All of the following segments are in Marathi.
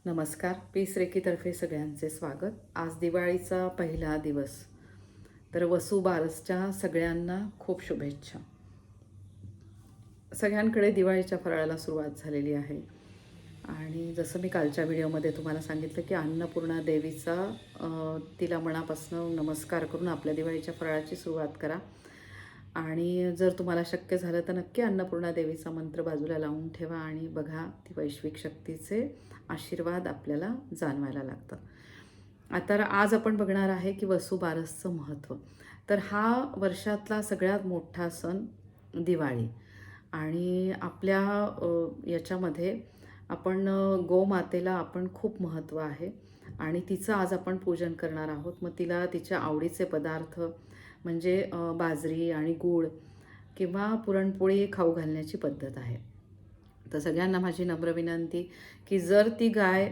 नमस्कार. पीस रेकीतर्फे सगळ्यांचे स्वागत. आज दिवाळीचा पहिला दिवस, तर वसुबारसच्या सगळ्यांना खूप शुभेच्छा. सगळ्यांकडे दिवाळीच्या फराळाला सुरुवात झालेली आहे आणि जसं मी कालच्या व्हिडिओमध्ये तुम्हाला सांगितलं की अन्नपूर्णा देवीचा तिला मनापासून नमस्कार करून आपल्या दिवाळीच्या फराळाची सुरुवात करा. आणि जर तुम्हाला शक्य झालं तर नक्की अन्नपूर्णा देवीचा मंत्र बाजूला लावून ठेवा आणि बघा ती वैश्विक शक्तीचे आशीर्वाद आपल्याला जाणवायला लागतं. आता आज आपण बघणार आहे की वसुबारसचं महत्त्व. तर हा वर्षातला सगळ्यात मोठा सण दिवाळी आणि आपल्या याच्यामध्ये आपण गोमातेला आपण खूप महत्त्व आहे आणि तिचं आज आपण पूजन करणार आहोत. मग तिला तिच्या आवडीचे पदार्थ म्हणजे बाजरी आणि गूळ किंवा पुरणपोळी खाऊ घालण्याची पद्धत आहे. तर सगळ्यांना माझी नम्र विनंती की जर ती गाय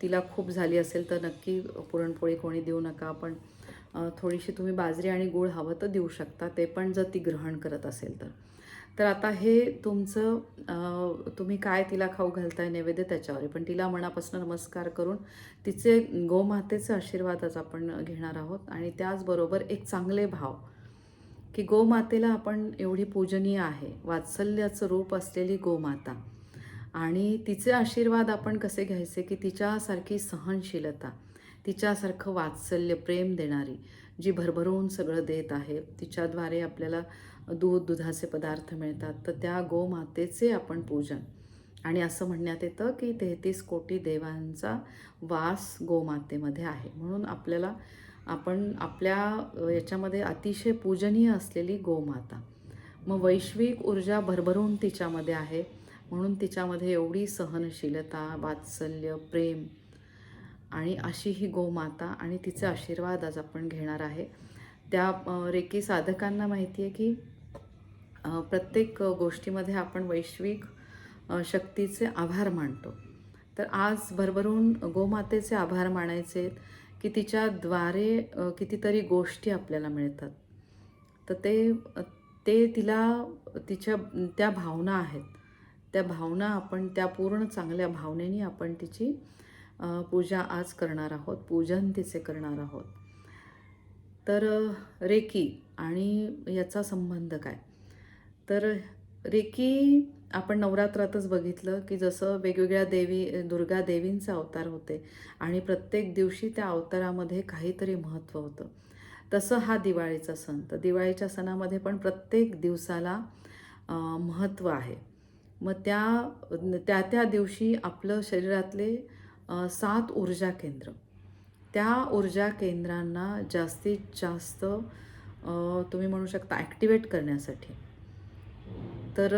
तिला खूप झाली असेल तर नक्की पुरणपोळी कोणी देऊ नका. पण थोडीशी तुम्ही बाजरी आणि गूळ हवं तर देऊ शकता, ते पण जर ती ग्रहण करत असेल तर. तर आता हे तुमचं तुम्ही काय तिला खाऊ घालताय नैवेद्य त्याच्यावर आहे, पण तिला मनापासून नमस्कार करून तिचे गोमातेचे आशीर्वादच आपण घेणार आहोत. आणि त्याचबरोबर एक चांगले भाव की गोमातेला आपण एवढी पूजनीय आहे, वात्सल्याचं रूप असलेली गोमाता, आणि तिचे आशीर्वाद आपण कसे घ्यायचे की तिच्यासारखी सहनशीलता, तिच्यासारखं वात्सल्य प्रेम देणारी, जी भरभरून सगळं देत आहे, तिच्याद्वारे आपल्याला दुधाचे पदार्थ मिळतात, तर त्या गोमातेचे आपण पूजन. आणि असं म्हणण्यात येतं की 33 कोटी देवांचा वास गोमातेमध्ये आहे, म्हणून आपण आपल्या याच्यामध्ये अतिशय पूजनीय असलेली गोमाता. मग वैश्विक ऊर्जा भरभरून तिच्यामध्ये आहे, म्हणून तिच्यामध्ये एवढी सहनशीलता, वात्सल्य, प्रेम आणि अशी ही गोमाता आणि तिचे आशीर्वाद आज आपण घेणार आहे. त्या रेकी साधकांना माहिती आहे की प्रत्येक गोष्टीमध्ये आपण वैश्विक शक्तीचे आभार मानतो. तर आज भरभरून गोमातेचे आभार मानायचे की तिच्याद्वारे कितीतरी गोष्टी आपल्याला मिळतात. तर ते तिला तिच्या त्या भावना आहेत, त्या भावना आपण त्या पूर्ण चांगल्या भावनेने आपण तिची पूजा आज करणार आहोत, पूजन तिचे करणार आहोत. तर रेकी आणि याचा संबंध काय? तर रेकी आपण नवरात्रातच बघितलं की जसं वेगवेगळ्या दुर्गा देवींचे अवतार होते आणि प्रत्येक दिवशी त्या अवतारामध्ये काहीतरी महत्त्व होतं. तसं हा दिवाळीचा सण, तर दिवाळीच्या सणामध्ये पण प्रत्येक दिवसाला महत्त्व आहे. मग त्या दिवशी आपलं शरीरातले 7 ऊर्जा केंद्र, त्या ऊर्जा केंद्रांना जास्तीत जास्त तुम्ही म्हणू शकता ॲक्टिवेट करण्यासाठी, तर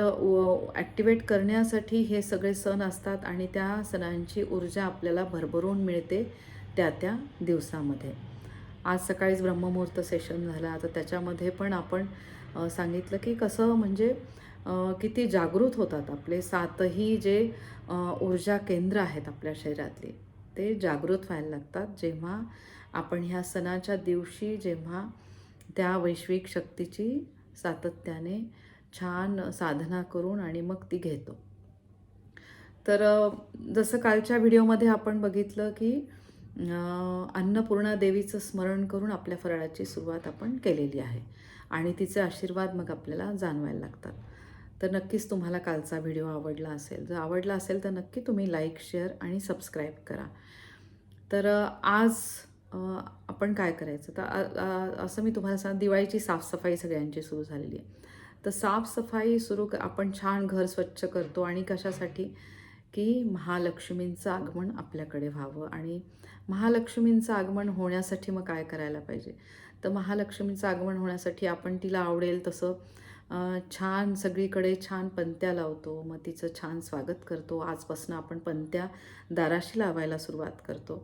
ॲक्टिवेट करण्यासाठी हे सगळे सण असतात आणि त्या सणांची ऊर्जा आपल्याला भरभरून मिळते त्या दिवसामध्ये. आज सकाळीच ब्रह्ममुहूर्त सेशन झाला, तर त्याच्यामध्ये पण आपण सांगितलं की कसं म्हणजे किती जागृत होतात आपले 7ही जे ऊर्जा केंद्र आहेत आपल्या शरीरातली, ते जागृत व्हायला लागतात जेव्हा आपण ह्या सणाच्या दिवशी जेव्हा त्या वैश्विक शक्तीची सातत्याने छान साधना करून आणि मग ती घेतो. तर जसं कालच्या व्हिडिओमध्ये आपण बघितलं की अन्नपूर्णा देवीचं स्मरण करून आपल्या फराळाची सुरुवात आपण केलेली आहे आणि तिचे आशीर्वाद मग आपल्याला जाणवायला लागतात. तर नक्कीच तुम्हाला कालचा व्हिडिओ आवडला असेल, जर आवडला असेल तर नक्की तुम्ही लाईक, शेअर आणि सबस्क्राईब करा. तर आज आपण काय करायचं, तर असं मी तुम्हाला सांग, दिवाळीची साफसफाई सगळ्यांची सुरू झालेली आहे. तर साफसफाई आपण छान घर स्वच्छ करतो आणि कशासाठी की महालक्ष्मींचं आगमन आपल्याकडे व्हावं. आणि महालक्ष्मींचं आगमन होण्यासाठी मग काय करायला पाहिजे, तर महालक्ष्मींचं आगमन होण्यासाठी आपण तिला आवडेल तसं छान सगळीकडे छान पणत्या लावतो, मग तिचं छान स्वागत करतो. आजपासून आपण पणत्या दाराशी लावायला सुरुवात करतो.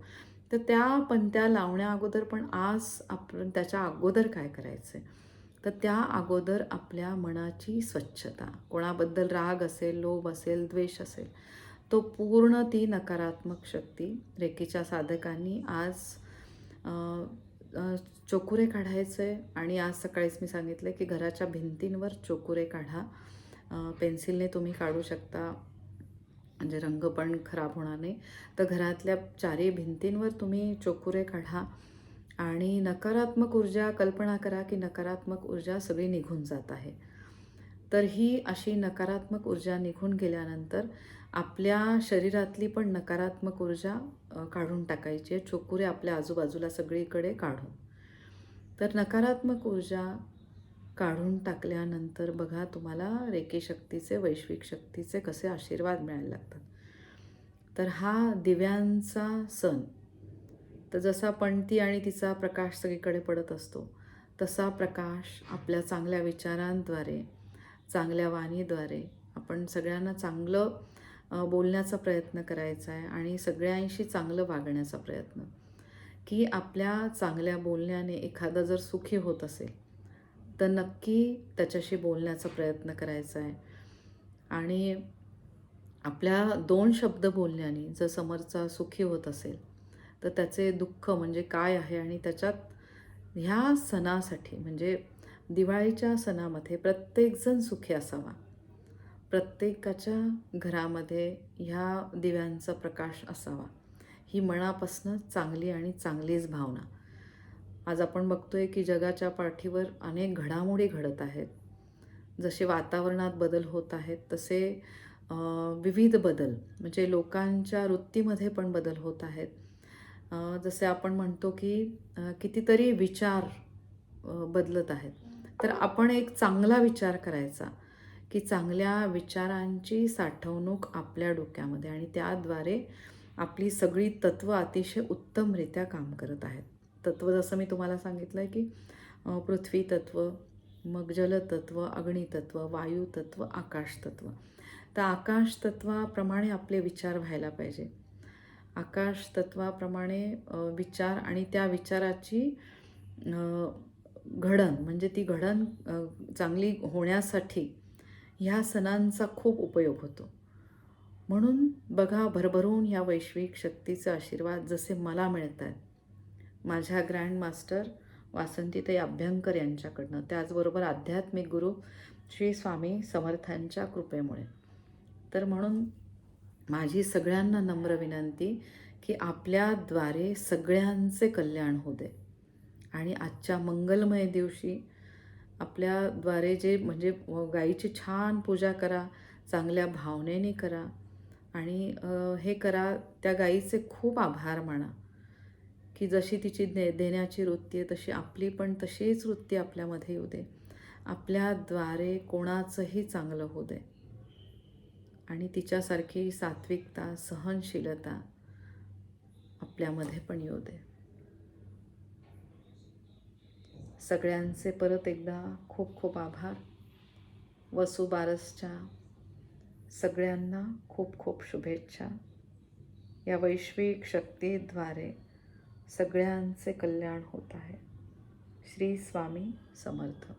तर त्या पणत्या लावण्या अगोदर पण आज आपण त्याच्या अगोदर काय करायचं आहे, तर त्या अगोदर आपल्या मनाची स्वच्छता, कोणाबद्दल राग असेल, लोभ असेल, द्वेष असेल, तो पूर्ण ती नकारात्मक शक्ती रेकीच्या साधकांनी आज चोकुरे काढायचं आहे. आणि आज सकाळीच मी सांगितलं की घराच्या भिंतींवर चोकुरे काढा, पेन्सिलने तुम्ही काढू शकता, म्हणजे रंग पण खराब होणार नाही. तर घरातल्या चारही भिंतींवर तुम्ही चोखुरे काढा आणि नकारात्मक ऊर्जा कल्पना करा की नकारात्मक ऊर्जा सगळी निघून जात आहे. तर ही अशी नकारात्मक ऊर्जा निघून गेल्यानंतर आपल्या शरीरातली पण नकारात्मक ऊर्जा काढून टाकायची आहे. चोखुरे आपल्या आजूबाजूला सगळीकडे काढून. तर नकारात्मक ऊर्जा काढून टाकल्यानंतर बघा तुम्हाला रेकी शक्तीचे, वैश्विक शक्तीचे कसे आशीर्वाद मिळायला लागतात. तर हा दिव्यांचा सण. तर जसा पणती आणि तिचा प्रकाश सगळीकडे पडत असतो, तसा प्रकाश आपल्या चांगल्या विचारांद्वारे, चांगल्या वाणीद्वारे आपण सगळ्यांना चांगलं बोलण्याचा प्रयत्न करायचा आहे आणि सगळ्यांशी चांगलं वागण्याचा प्रयत्न. की आपल्या चांगल्या बोलण्याने एखादा जर सुखी होत असेल, तर नक्की त्याच्याशी बोलण्याचा प्रयत्न करायचा आहे. आणि आपल्या 2 शब्द बोलण्याने जर समोरचा सुखी होत असेल, तर त्याचे दुःख म्हणजे काय आहे आणि त्याच्यात ह्या सणासाठी म्हणजे दिवाळीच्या सणामध्ये प्रत्येकजण सुखी असावा. प्रत्येकाच्या घरामध्ये ह्या दिव्यांचा प्रकाश असावा. ही मनापासून चांगली आणि चांगलीच भावना. आज आपण बघतोय की जगाच्या पाठीवर अनेक घडामोडी घडत आहेत. जसे वातावरणात बदल होत आहेत, तसे विविध बदल म्हणजे लोकांच्या वृत्तीमध्ये पण बदल होत आहेत. जसे आपण म्हणतो की कितीतरी विचार बदलत आहेत. तर आपण एक चांगला विचार करायचा की चांगल्या विचारांची साठवणूक आपल्या डोक्यामध्ये आणि त्याद्वारे आपली सगळी तत्त्व अतिशय उत्तमरित्या काम करत आहेत. तत्त्व जसं मी तुम्हाला सांगितलं आहे की पृथ्वी तत्त्व, मग जलतत्त्व, अग्नितत्त्व, वायुतत्त्व, आकाशतत्त्व. तर आकाश तत्त्वाप्रमाणे आपले विचार व्हायला पाहिजे. आकाश तत्त्वाप्रमाणे विचार आणि त्या विचाराची घडण म्हणजे ती घडण चांगली होण्यासाठी ह्या सणांचा खूप उपयोग होतो. म्हणून बघा भरभरून ह्या वैश्विक शक्तीचे आशीर्वाद जसे मला मिळत आहेत, माझ्या ग्रँड मास्टर वासंतीताई अभ्यंकर यांच्याकडनं, त्याचबरोबर आध्यात्मिक गुरु श्री स्वामी समर्थांच्या कृपेमुळे. तर म्हणून माझी सगळ्यांना नम्र विनंती की आपल्याद्वारे सगळ्यांचे कल्याण होऊ दे आणि आजच्या मंगलमय दिवशी आपल्याद्वारे जे म्हणजे गाईची छान पूजा करा, चांगल्या भावनेने करा आणि हे करा, त्या गाईचे खूप आभार माना की जशी तिची देण्याची वृत्ती आहे तशी आपली पण तशीच वृत्ती आपल्यामध्ये येऊ दे. आपल्याद्वारे कोणाचंही चांगलं होऊ दे आणि तिच्यासारखी सात्विकता, सहनशीलता आपल्यामध्ये पण येऊ दे. सगळ्यांचे परत एकदा खूप खूप आभार. वसुबारसच्या सगळ्यांना खूप खूप शुभेच्छा. या वैश्विक शक्तीद्वारे सगळ्यांचे कल्याण होत आहे. श्री स्वामी समर्थ.